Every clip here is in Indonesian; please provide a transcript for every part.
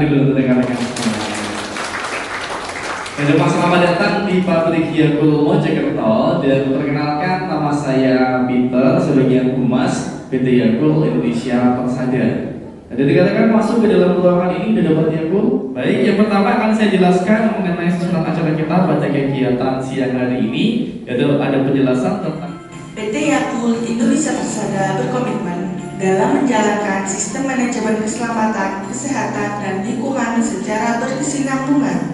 dulu rekan-rekan semua. Mas, selamat datang di pabrik Yakult Mojokerto, dan perkenalkan nama saya Peter sebagai Humas PT Yakult Indonesia Persada. Ada dikatakan masuk ke dalam ruangan ini sudah dapat Yakult. Baik, yang pertama akan saya jelaskan mengenai susunan acara kita pada kegiatan siang hari ini, yaitu ada penjelasan tentang PT Yakult Indonesia Persada berkomitmen dalam menjalankan sistem manajemen keselamatan, kesehatan, dan lingkungan secara berkesinambungan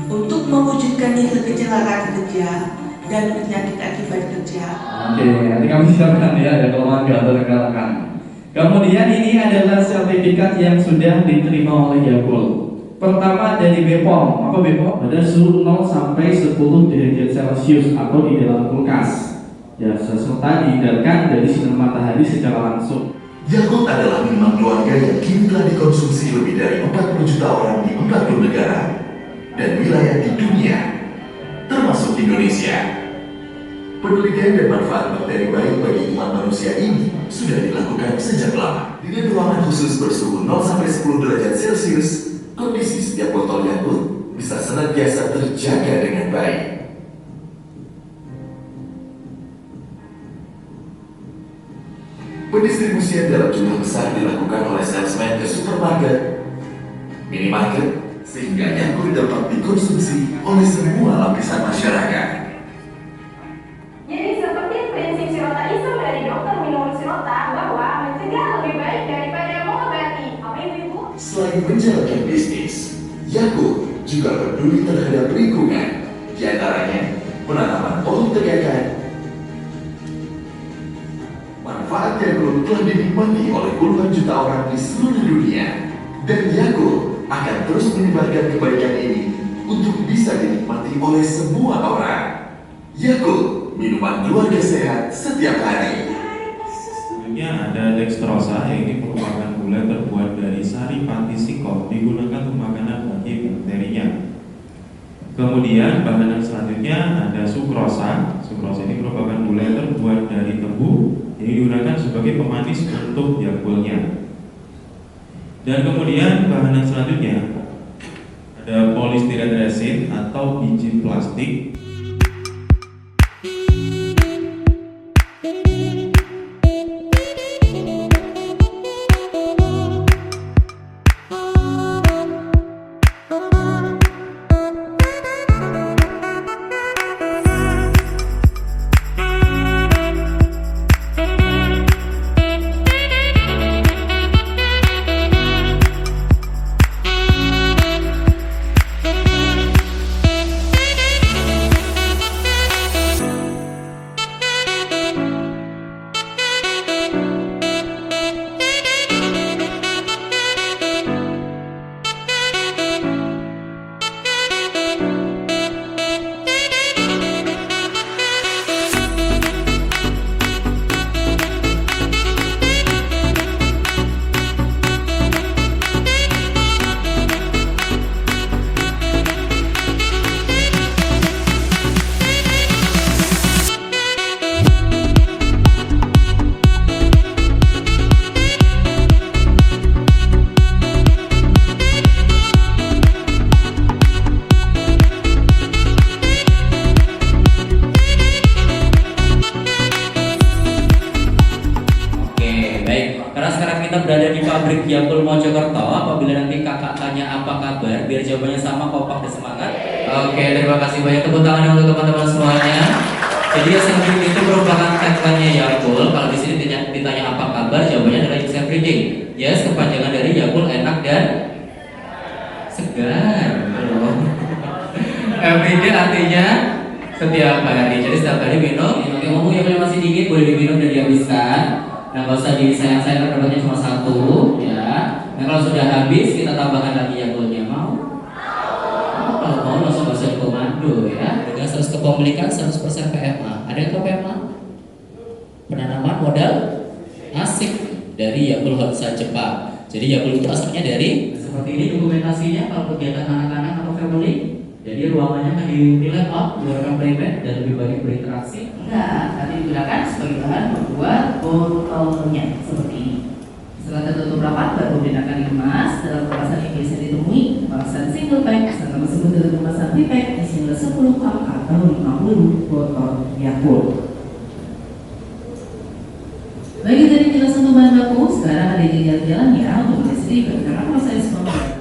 untuk mewujudkan nilai kecelakaan kerja dan penyakit akibat kerja. Oke, nanti kami siapkan ya, ada kelemahan atau rekan-rekan. Kemudian ini adalah sertifikat yang sudah diterima oleh Yakult. Pertama dari BPOM. Apa BPOM? Ada suhu 0 sampai 10 derajat Celcius atau di dalam kulkas. Ya, serta dihindarkan dari sinar matahari secara langsung. Yakult adalah minuman keluarga yang kini telah dikonsumsi lebih dari 40 juta orang di 40 negara dan wilayah di dunia, termasuk Indonesia. Penelitian dan manfaat bakteri baik bagi umat manusia ini sudah dilakukan sejak lama. Dengan ruangan khusus bersuhu 0 sampai 10 derajat Celcius, kondisi setiap botol Yakult bisa senantiasa terjaga dengan baik. Pendistribusian dalam jumlah besar dilakukan oleh salesman ke supermarket, minimarket, sehingga Yakult dapat dikonsumsi oleh semua lapisan masyarakat. Jadi seperti prinsip Shirota Islam dari Dr. Minur Shirota bahwa mencegah lebih baik daripada mengobati. Amin, Ibu. Selain menjalankan bisnis, Yakult juga peduli terhadap lingkungan, di antaranya penanaman pohon tegakan. Manfaat Yakult telah dinikmati oleh puluhan juta orang di seluruh dunia, dan Yakult akan terus menyebarkan kebaikan ini untuk bisa dinikmati oleh semua orang. Yakult, minuman keluarga sehat setiap hari. Selanjutnya ada dextrosa, yang ini merupakan gula terbuat dari sari pati sikop, digunakan untuk makanan bagi bakterinya. Kemudian bahan yang selanjutnya ada sukrosa. Sukrosa ini merupakan gula yang terbuat dari tebu, yang digunakan sebagai pemanis untuk Yakultnya. Dan kemudian bahan yang selanjutnya ada polistiren resin atau biji plastik. Berada di pabrik Yakult Mojokerto. Apabila nanti kakak tanya apa kabar, biar jawabannya sama, kompak dan semangat. Oke, terima kasih banyak, tepuk tangan untuk teman-teman semuanya. Jadi yang itu merupakan tagline-nya Yakult. Kalau di sini ditanya apa kabar, jawabannya adalah yes everyday. Yes, kepanjangan dari Yakult enak dan segar. Everyday artinya setiap hari. Jadi setiap hari minum. Oke, ngomong yang masih dingin boleh diminum dan dihabiskan. Nah, nggak usah disayang-sayang, dapatnya cuma satu, ya. Nah, kalau sudah habis kita tambahkan lagi Yakultnya. Mau? Kalau mau langsung masuk komando, ya. Dengan 100 kepemilikan 100% PMA. Ada yang tahu PMA? Penanaman modal asik dari Yakult Hotsa Jepang. Jadi Yakult itu asalnya dari seperti ini dokumentasinya kalau kegiatan anak-anak atau family. Jadi ruangannya akan di layout, menggunakan playmat dan lebih banyak berinteraksi. Enggak, tapi digunakan sebagai bahan membuat botolnya seperti ini. Setelah tertutup rapat, baru kemudian akan dikemas dalam kemasan yang biasa multipek isi 10 cup atau 50 botol Yakult. Bagi dari penjelasan bahan baku, sekarang ada jalan-jalannya untuk distribusi karena proses pembuatan.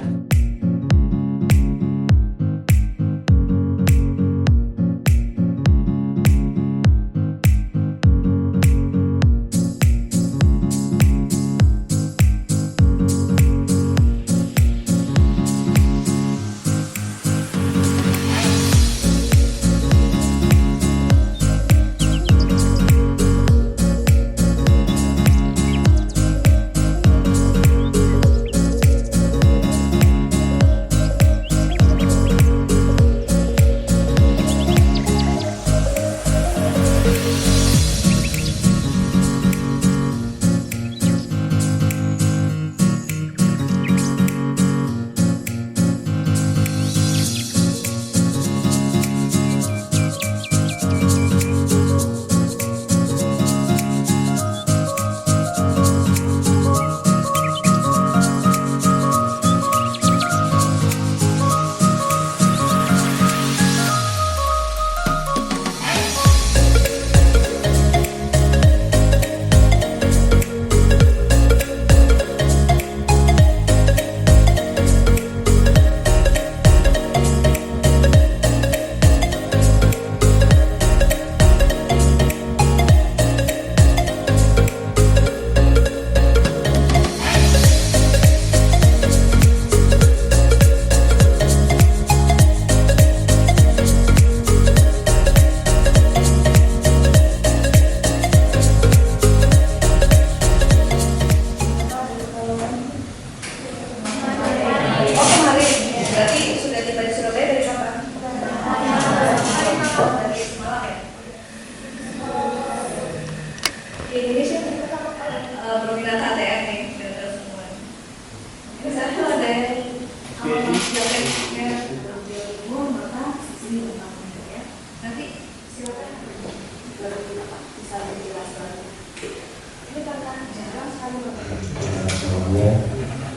Semuanya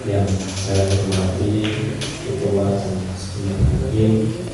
yang saya hormati Ketua Mungkin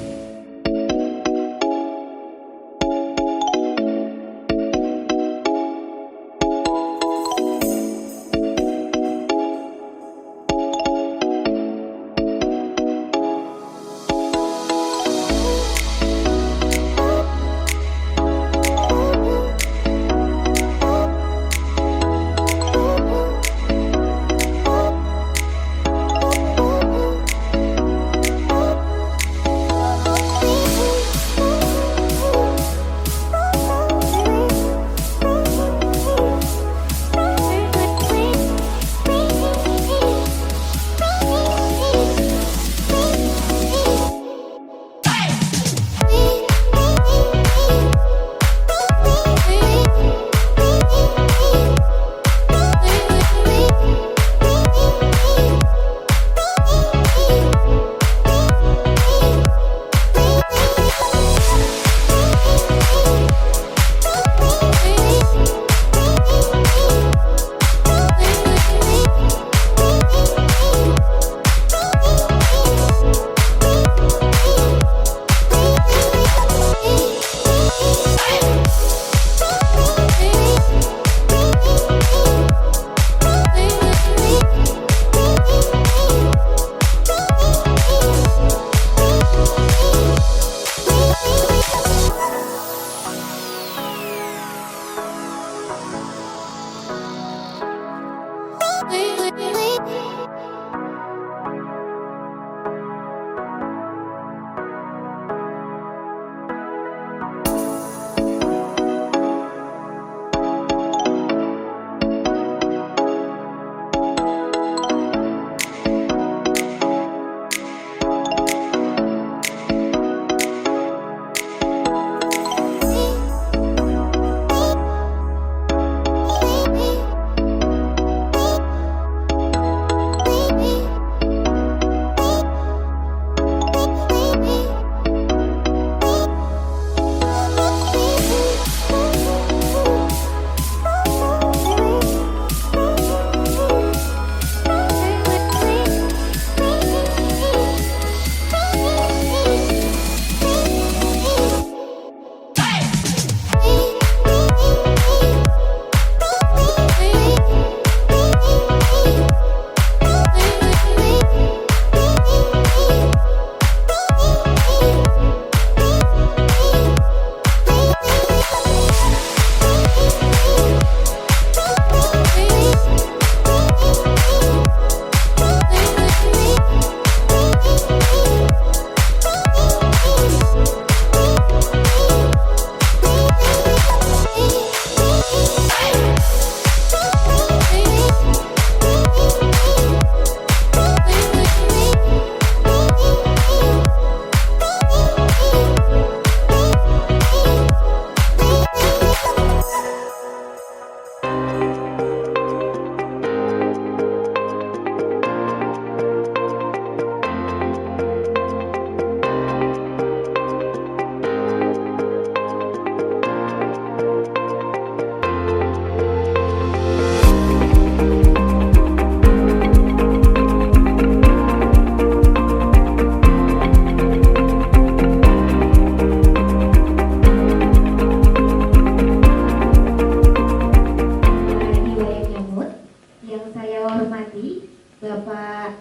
hormati Bapak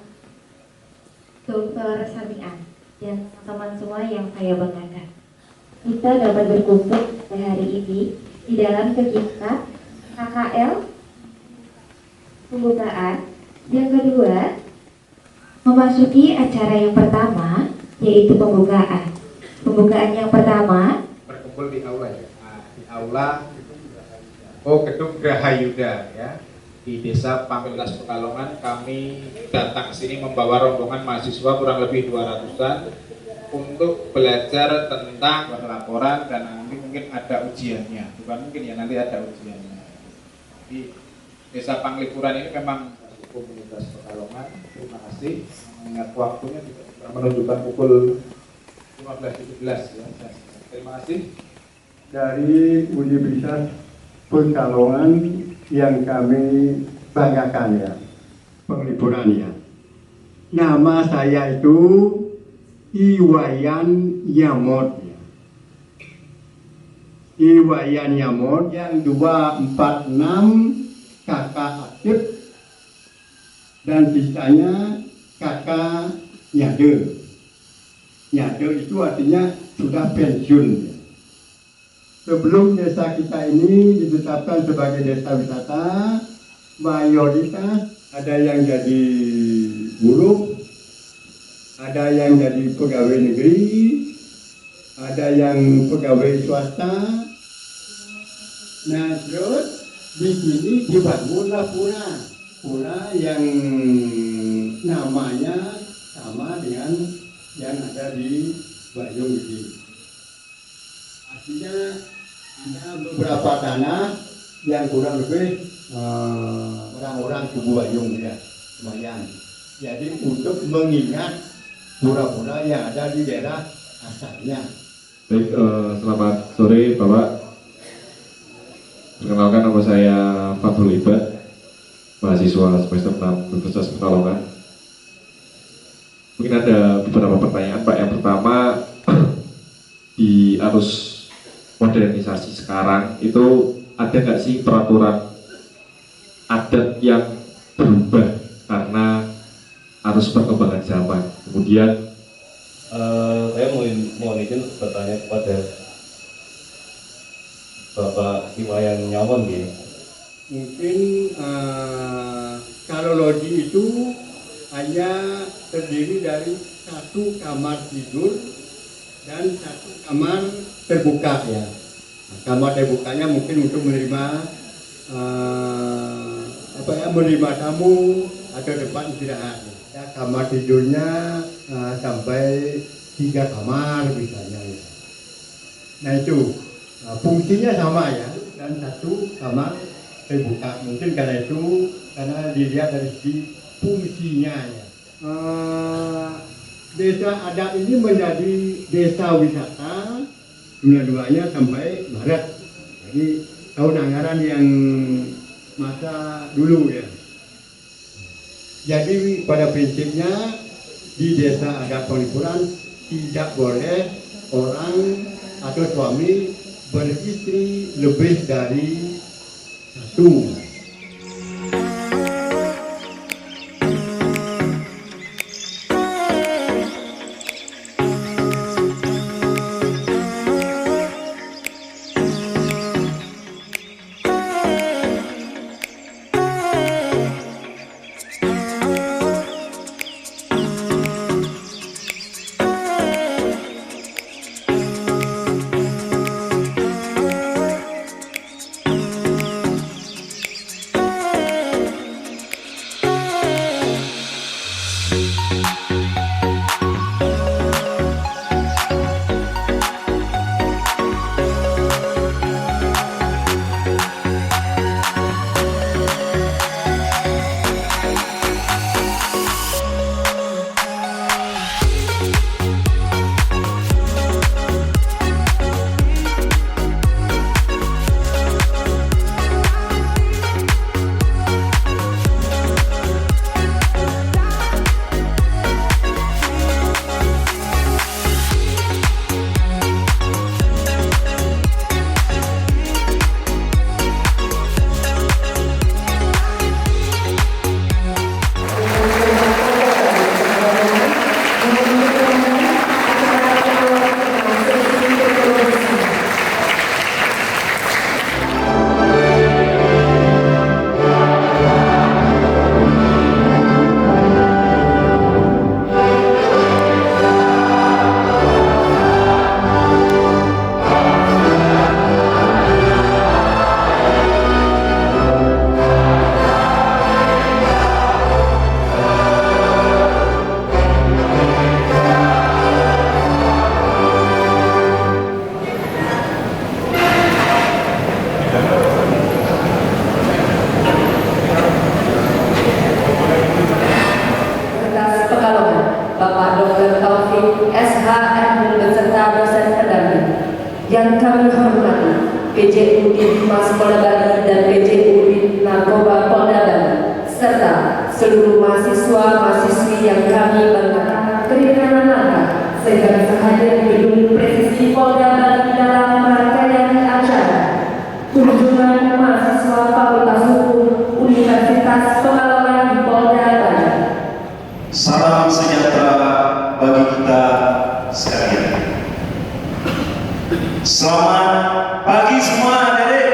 Dr. Samian dan teman-teman semua yang saya banggakan. Kita dapat berkumpul pada hari ini di dalam kegiatan KKL pembukaan. Yang kedua, memasuki acara yang pertama, yaitu pembukaan. Pembukaan yang pertama berkumpul di aula ya. Di aula Gedung Grahayuda ya. Di Desa Pamilkas Pekalongan kami datang ke sini membawa rombongan mahasiswa kurang lebih 200-an untuk belajar tentang laporan dan nanti mungkin ada ujiannya. Bukan mungkin ya, nanti ada ujiannya. Di Desa Panglipuran ini memang komunitas Pekalongan. Terima kasih. Mengingat waktunya juga menunjukkan pukul 15.17 ya. Terima kasih. Dari Universitas Pekalongan yang kami banggakan ya, penglipurannya. Nama saya itu Iwayan Yamot ya. Iwayan Yamot yang 246 kakak aktif dan sisanya kakak nyade. Nyade itu artinya sudah pensiun ya. Sebelum desa kita ini ditetapkan sebagai desa wisata, mayoritas ada yang jadi buruh, ada yang jadi pegawai negeri, ada yang pegawai swasta. Nah terus di sini dibangunlah pura yang namanya sama dengan yang ada di Bayung ini. Artinya ada beberapa tanah yang kurang lebih orang-orang suku Bayung ya, lumayan. Jadi untuk mengingat pura-pura yang ada di daerah asalnya. Baik, selamat sore Bapak. Perkenalkan nama saya Fathul Ibad, mahasiswa semester 6 Universitas Pekalongan. Mungkin ada beberapa pertanyaan Pak. Yang pertama, di arus modernisasi sekarang itu ada nggak sih peraturan adat yang berubah karena arus perkembangan zaman? Kemudian saya mohon izin bertanya kepada Bapak Iwayan Nyawon ya. Mungkin kalau lodi itu hanya terdiri dari satu kamar tidur dan satu kamar terbuka ya. Nah, kamar terbukanya mungkin untuk menerima menerima tamu atau tempat istirahat. Ya, kamar tidurnya sampai 3 kamar misalnya ya. Nah itu fungsinya sama ya, dan satu kamar terbuka. Mungkin karena dilihat dari segi fungsinya ya. Desa adat ini menjadi desa wisata 92-nya sampai Maret. Jadi tahun anggaran yang masa dulu ya. Jadi pada prinsipnya di desa adat Penglipuran tidak boleh orang atau suami beristri lebih dari satu. Universitas Pekalongan, Bapak Dr. Taufik SHM beserta dosen pendamping. Yang kami hormati PJU Dimas Polda Bali dan PJU Narkoba Polda Bali, serta seluruh mahasiswa-mahasiswi yang kami banggakan keringanan langkah sehingga bisa hadir di gedung presisi Polda Bali dalam rangkaian acara kunjungan mahasiswa Fakultas Hukum Universitas Pekalongan di Polda Bali. Salam sejahtera bagi kita sekalian. Selamat pagi semua adik-adik.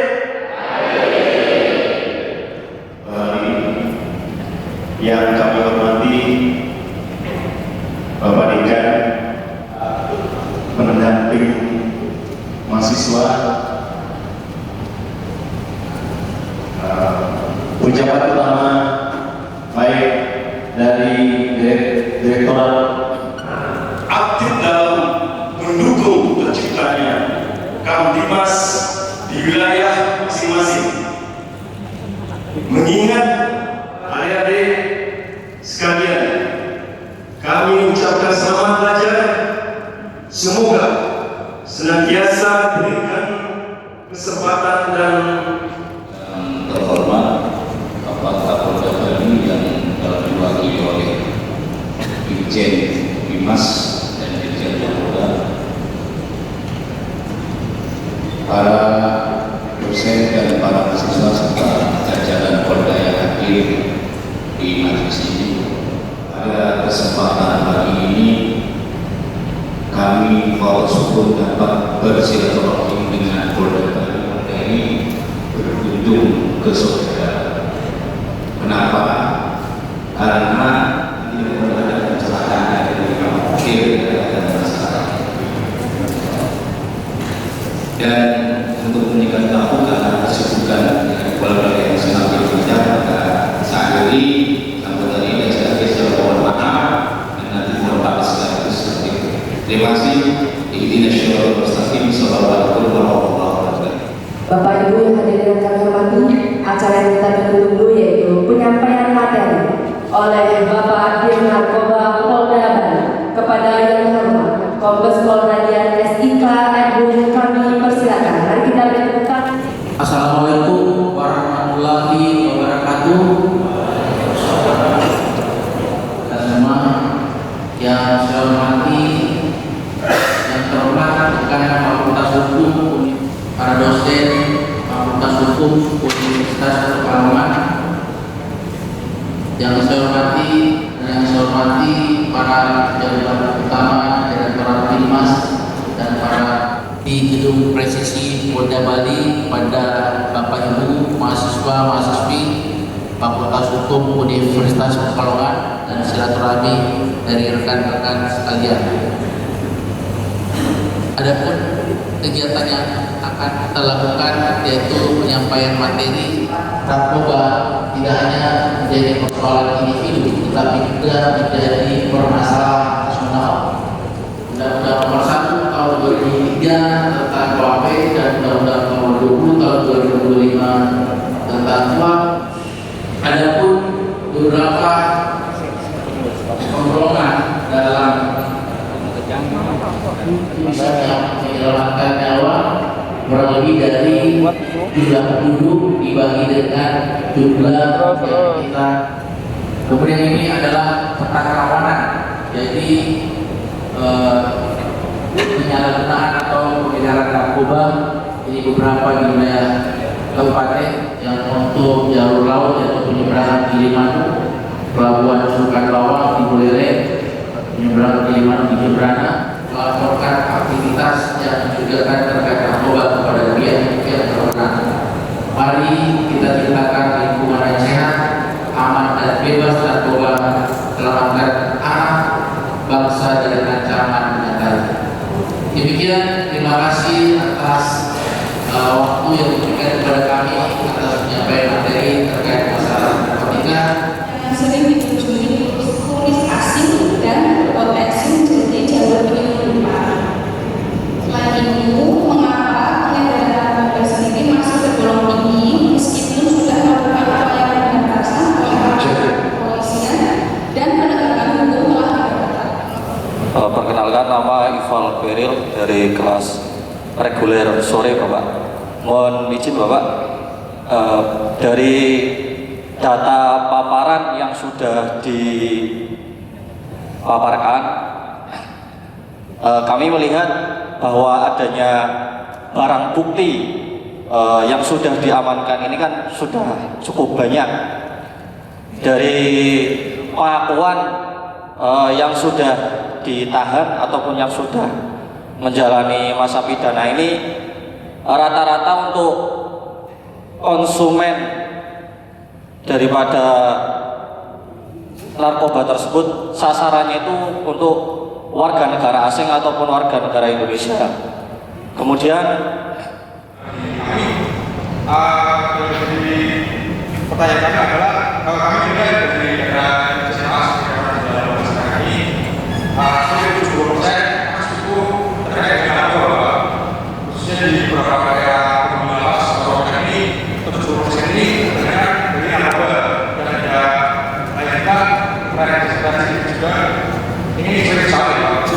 Yang kami hormati Bapak Dekan, pendamping mahasiswa, pejabat utama baik dari Direktorat aktif dalam mendukung terciptanya Kamtimas di wilayah masing-masing. Mengingat adik-adik sekalian, kami ucapkan selamat belajar. Semoga senantiasa diberikan kesempatan dan terhormat Bapak Kapolda Bali yang telah diwakili oleh Dirjen Bimas dan Dirjen Polda, para dosen dan para mahasiswa serta jajaran Polda yang hadir di majelis ini. Pada kesempatan hari ini kami bersyukur dapat bersilaturahmi dengan Polda Bali dari berkunjung ke saudara. Kenapa? Karena ini ada kecelakaan dari akhir dan masyarakat. Dan untuk meningkat tahu karena kesibukan keluarga yang sangat berbeda, maka saat ini anggota ini saya mohon maaf dan nanti mohon maaf sekaligus seperti itu. Terima kasih. Ihdinas siratal mustaqim. Assalamualaikum warahmatullahi wabarakatuh. Bapak Ibu yang hadir yang kami hormati, acara yang kita tunggu yaitu penyampaian materi oleh Bapak Dir Narkoba Polda Bali kepada yang hormat Kombes Pol Radian SIK Edwin, kami persilakan. Mari kita bertepuk. Assalamualaikum warahmatullahi wabarakatuh. Dan semua yang saya hormati, yang terhormat rekan Fakultas Hukum, para dosen Fakultas Hukum Universitas Pekalongan, yang saya hormati dan yang saya hormati para jajaran utama Direktorat Bimas dan para di gedung presisi Polda Bali, pada Bapak Ibu mahasiswa-mahasiswi Fakultas Hukum Universitas Pekalongan, dan silaturahmi dari rekan-rekan sekalian. Adapun kegiatan yang akan kita lakukan yaitu penyampaian materi narkoba tidak hanya menjadi persoalan individu, tetapi juga menjadi permasalahan nasional. Undang-Undang Nomor 1 Tahun 2003 tentang KUHP dan Undang-Undang Nomor 20 Tahun 2025 tentang KUHP. Adapun beberapa pembolongan dalam bisa menyelamatkan nyawa kurang lebih dari jumlah penduduk dibagi dengan jumlah yang kita. Kemudian ini adalah peta kerawanan, jadi penyalahgunaan atau peredaran narkoba ini beberapa di wilayah kabupaten yang untuk jalur laut yaitu penyeberangan Gilimanuk, pelabuhan Sukan Bawang di Buleleng, penyeberangan Gilimanuk di Jebrana, melaporkan aktivitas yang mencurigakan terkait narkoba kepada pihak berwenang. Mari kita ciptakan lingkungan yang sehat, aman dan bebas narkoba, selamatkan anak bangsa dari ancaman penyakit. Demikian, terima kasih atas waktu yang diberikan kepada kami atas penyampaian materi terkait masalah narkotika yang sering dikunjungi turis asing dan berpotensi menjadi jalur penyeludupan. Selain itu, mengapa pengedaran narkoba sendiri masih tergolong tinggi meskipun sudah melakukan upaya pemberantasan oleh Perkenalkan nama Ival Beril dari kelas reguler sore Bapak. Mohon izin Bapak, dari data paparan yang sudah dipaparkan, kami melihat bahwa adanya barang bukti yang sudah diamankan ini kan sudah cukup banyak. Dari pengakuan yang sudah ditahan ataupun yang sudah menjalani masa pidana ini, rata-rata untuk konsumen daripada narkoba tersebut sasarannya itu untuk warga negara asing ataupun warga negara Indonesia. Kemudian pertanyaan kami adalah, kalau kami melihat dari data nasional dalam masyarakat ini, hampir 70% cukup terkait dengan narkoba, khususnya di beberapa daerah pemilihan Surabaya ini, 70% ini terkait dengan narkoba, dan ada lainnya representasi juga ini sering sampai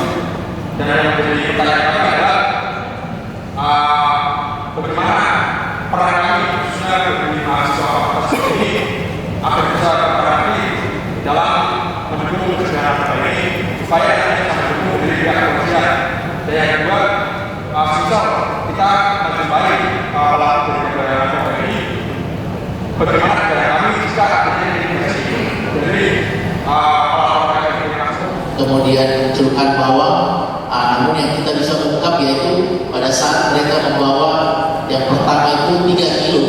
dan yang menjadi pertanyaan kami adalah bagaimana peran kami khususnya bagi mahasiswa ini agar bisa berperan dalam mendukung pencegahan narkoba ini supaya nanti bisa mendukung dari pihak kepolisian. Dan yang kedua, susah kita lebih baik pelaku dari narkoba ini, bagaimana cara kami jika akhirnya diinvestasi dari kemudian munculkan bahwa namun yang kita bisa ungkap yaitu pada saat mereka membawa yang pertama itu 3 kilo,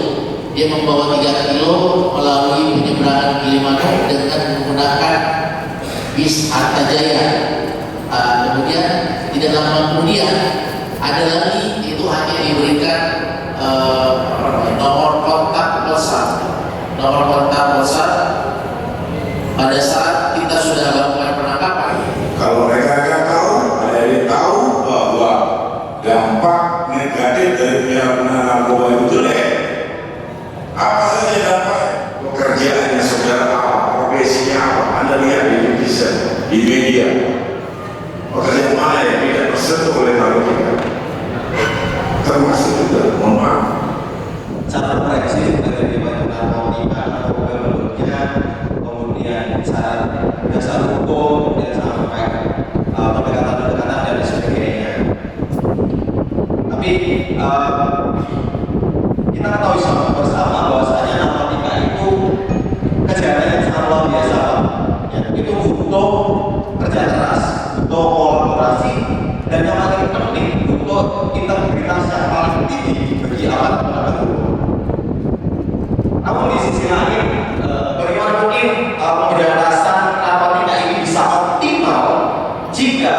dia membawa 3 kilo melalui penyeberangan Gilimanuk dengan menggunakan bis Artajaya. Kemudian tidak lama kemudian ada lagi, itu hanya diberikan nomor kontak WhatsApp pada saat kita sudah lakukan penangkapan. Kalau mereka tahu, ada yang tahu bahwa dampak negatif dari penyalahgunaan narkoba itu jelek. Apa saja dampak? Pekerjaannya saudara apa? Profesinya apa? Anda lihat di Indonesia, di media. Pekerjaan mana yang tidak tersentuh oleh narkotika? Termasuk juga, mohon maaf, satu proyeksi dari batu narkotika, kemudian syarat dasar hukum, dan sampai pendekatan-pendekatan dan sebagainya. Tapi kita tahu bersama bahwasanya narkotika itu kejahatan yang sangat luar biasa. Ya, itu butuh kerja keras, butuh kolaborasi, dan yang paling penting butuh integritas yang paling tinggi bagi aparat penegak hukum. Namun di sisi lain, bagaimana mungkin pemberantasan narkotika ini bisa optimal jika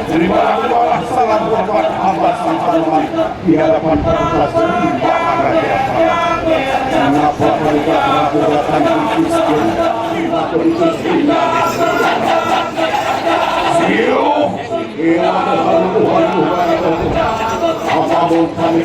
Terimalah salam buat hamba sampai di hadapan para timbangan raja. Mengapa mereka melakukan miskin atau miskin? Apapun kami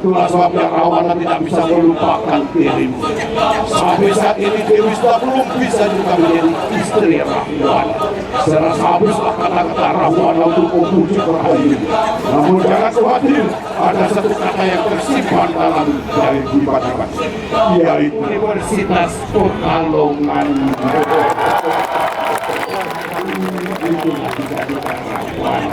itulah sebabnya Rawana tidak bisa melupakan dirimu. Sampai saat ini Dewi sudah belum bisa juga menjadi istri Rahwana. Serasa habislah kata-kata Rahwana untuk memuji Rahayu. Namun jangan khawatir, ada satu kata yang tersimpan dalam dari Batangan, yaitu Universitas Pekalongan. Itulah dijadikan Rahwana.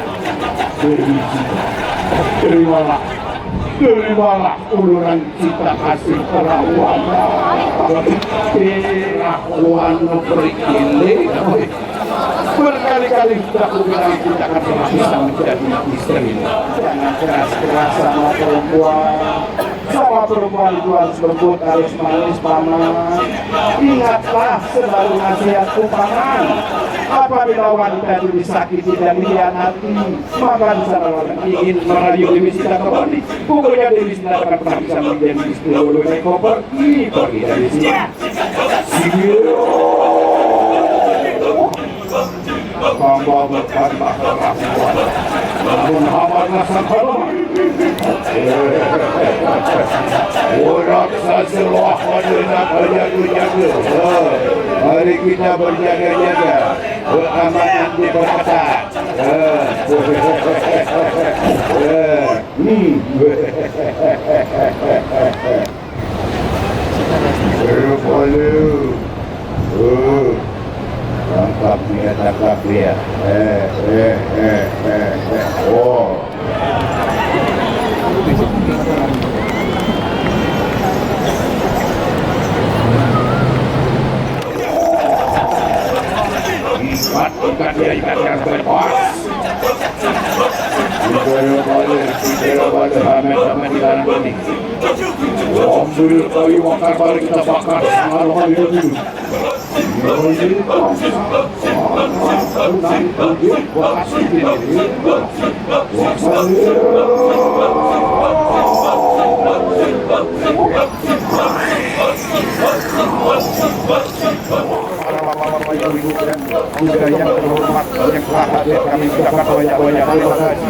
Terimalah uluran cita kasih Rahwana. Rahwana berkili. Berkali-kali sudah aku bilang kita akan pernah bisa menjadi istri. Jangan keras-keras sama perempuan. Sama perempuan itu harus lembut, harus manis, paman. Ingatlah selalu nasihatku, paman. Apabila wanita itu disakiti dan dihianati, maka di sana orang ingin merayu Dewi Sita kembali. Pokoknya Dewi Sita akan pernah bisa menjadi istri oleh mereka pergi dari sini. Hamba berkata Rahwan, namun hamba rasa kalau orang seselah pada berjaga-jaga. Mari kita berjaga-jaga, beramanat di berkata. Tangkap dia. Oh. Bukan dia ingatkan bebas. Kita balik amet di dalam ini. Ambil kayu bakar balik kita bakar malam hari ini. Yang terhormat, yang hadir kami ucapkan banyak-banyak terima kasih.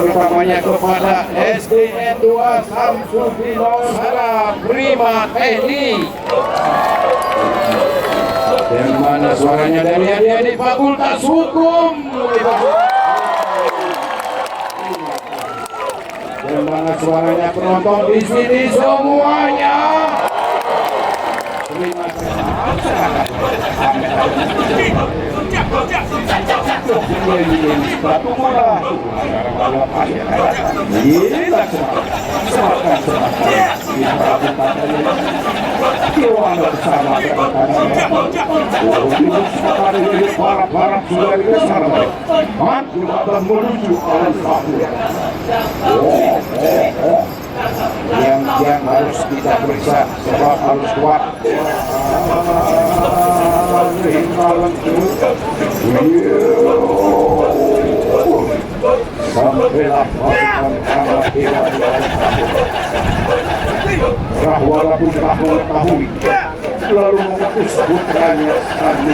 Utamanya kepada SDN 2 Samsudin Salam Prima Teknik. Yang mana suaranya dari adik-adik Fakultas Hukum. Yang mana suaranya penonton di sini semuanya. Terima kasih. Yang harus kita periksa sebab harus kuat. Sampailah walaupun kamu ketahui lalu mengutus putranya kami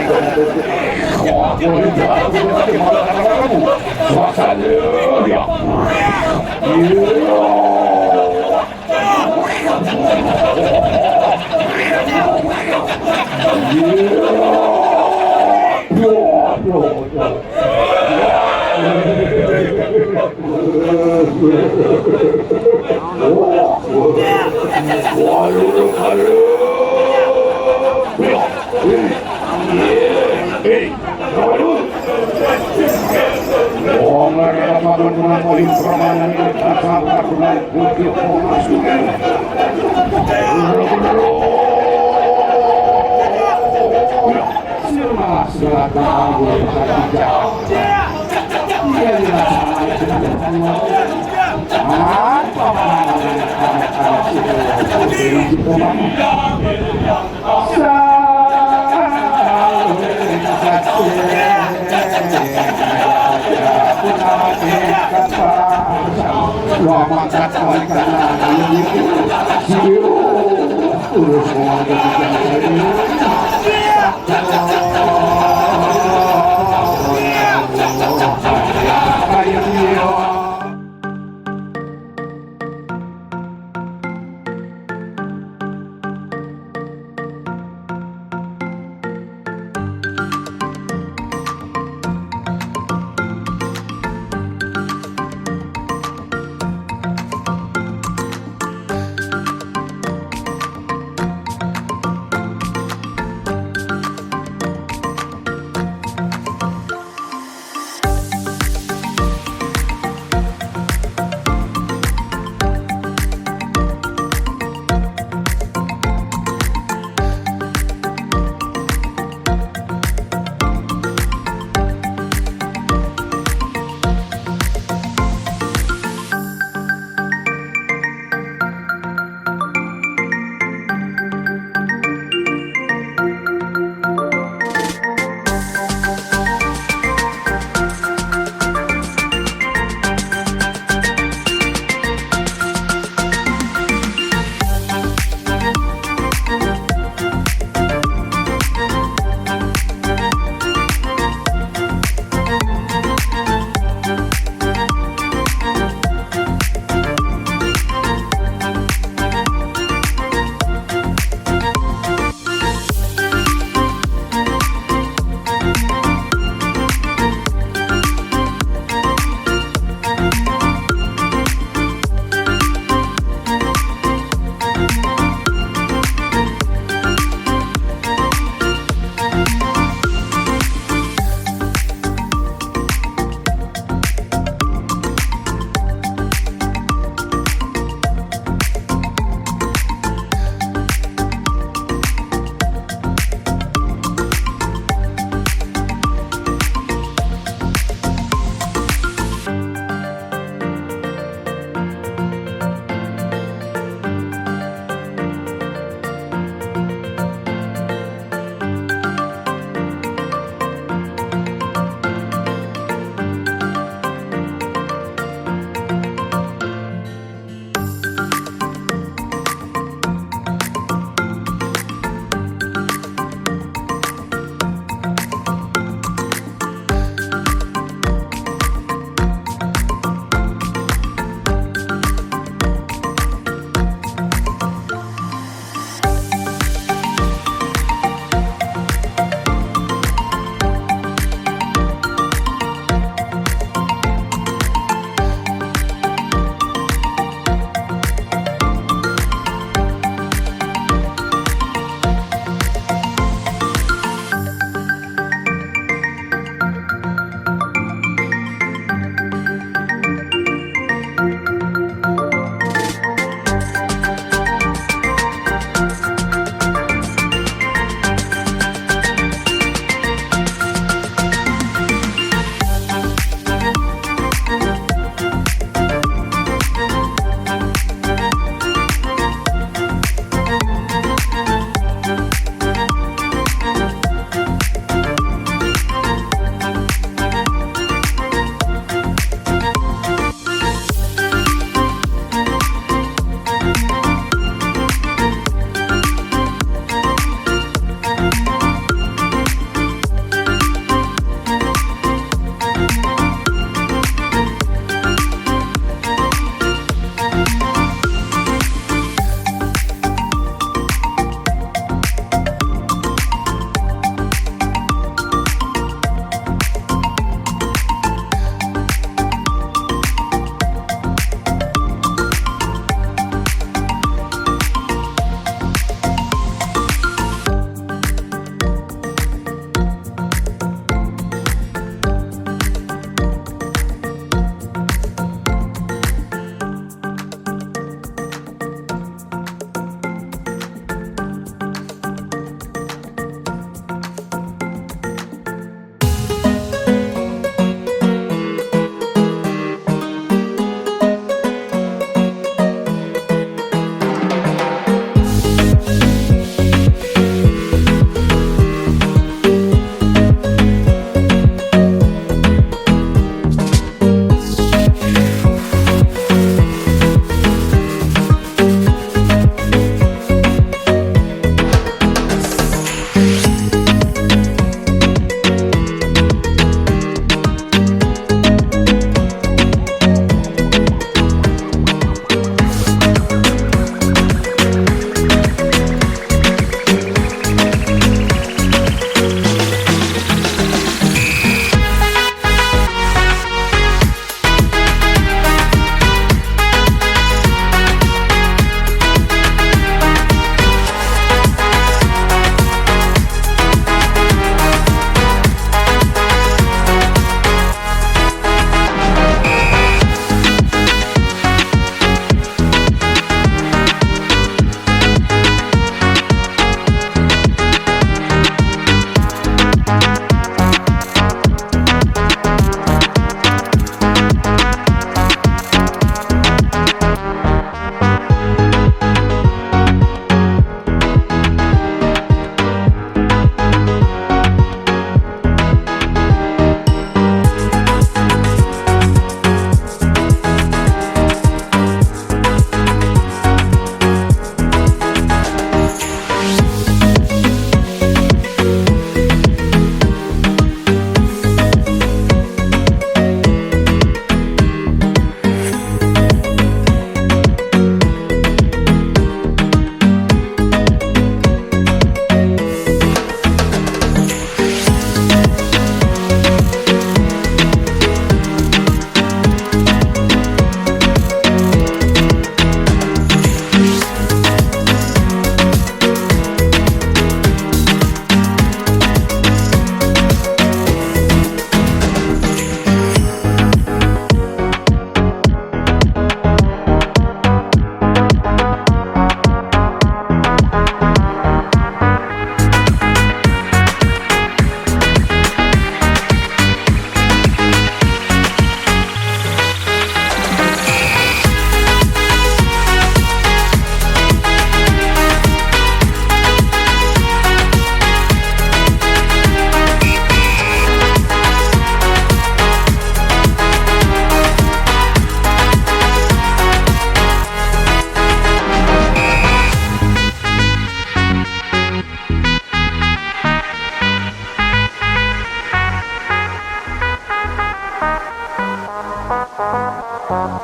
Thank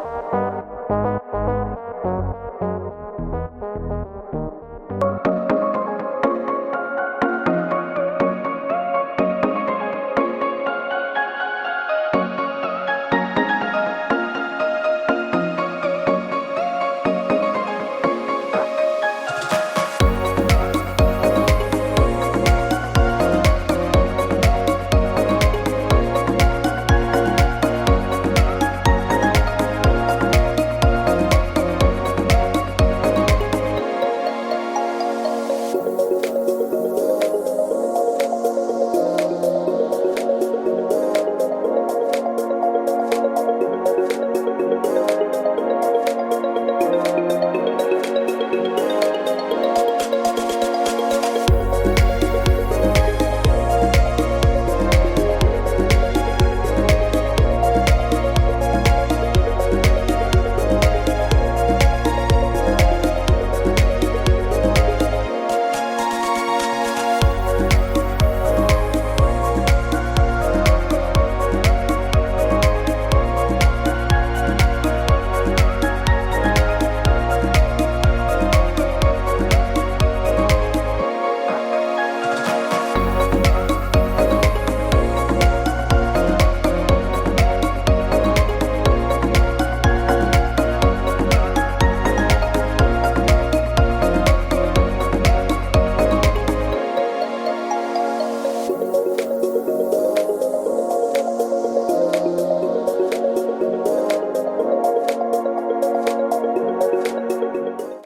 you.